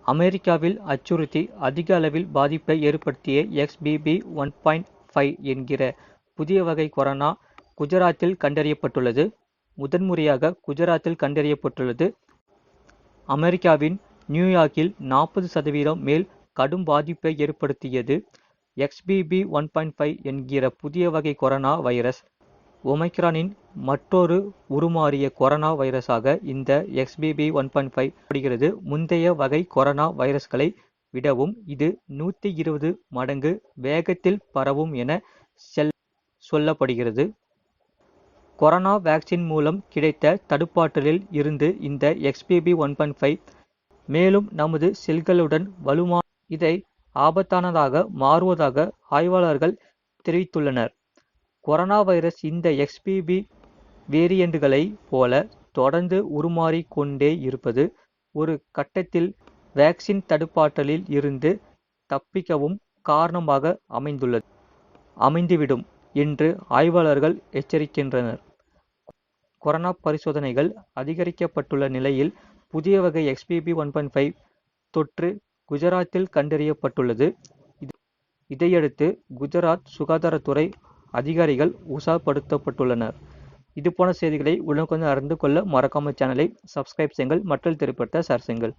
அமெரிக்காவில் அச்சுறுத்தி அதிக அளவில் பாதிப்பை ஏற்படுத்திய XBB.1.5 என்கிற புதிய வகை கொரோனா குஜராத்தில் கண்டறியப்பட்டுள்ளது. முதன்முறையாக குஜராத்தில் கண்டறியப்பட்டுள்ளது. அமெரிக்காவின் நியூயார்க்கில் 40% மேல் கடும் பாதிப்பை ஏற்படுத்தியது XBB.1.5 என்கிற புதிய வகை கொரோனா வைரஸ். ஒமைக்ரானின் மற்றொரு உருமாறிய கொரோனா வைரஸாக இந்த XBB.1.5 படுகிறது. முந்தைய வகை கொரோனா வைரஸ்களை விடவும் இது 120 மடங்கு வேகத்தில் பரவும் என சொல்லப்படுகிறது. கொரோனா வேக்சின் மூலம் கிடைத்த தடுப்பாற்றலில் இருந்து இந்த XBB.1.5 மேலும் நமது செல்களுடன் வலுமான இதை ஆபத்தானதாக மாறுவதாக ஆய்வாளர்கள் தெரிவித்துள்ளனர். கொரோனா வைரஸ் இந்த XBB வேரியண்டுகளை போல தொடர்ந்து உருமாறிக் கொண்டே இருப்பது ஒரு கட்டத்தில் வேக்சின் தடுப்பாற்றலில் இருந்து தப்பிக்கவும் காரணமாக அமைந்துவிடும் என்று ஆய்வாளர்கள் எச்சரிக்கின்றனர். கொரோனா பரிசோதனைகள் அதிகரிக்கப்பட்டுள்ள நிலையில் புதிய வகை XBB.1.5 தொற்று குஜராத்தில் கண்டறியப்பட்டுள்ளது. இதையடுத்து குஜராத் சுகாதாரத்துறை அதிகாரிகள் உஷார்படுத்தப்பட்டுள்ளனர். இதுபோன்ற செய்திகளை உடனுக்குடன் அறிந்து கொள்ள மறக்காமல் சேனலை சப்ஸ்கிரைப் செய்யுங்கள். மற்றொரு திரைப்படத்தை ஷேர் செய்யுங்கள்.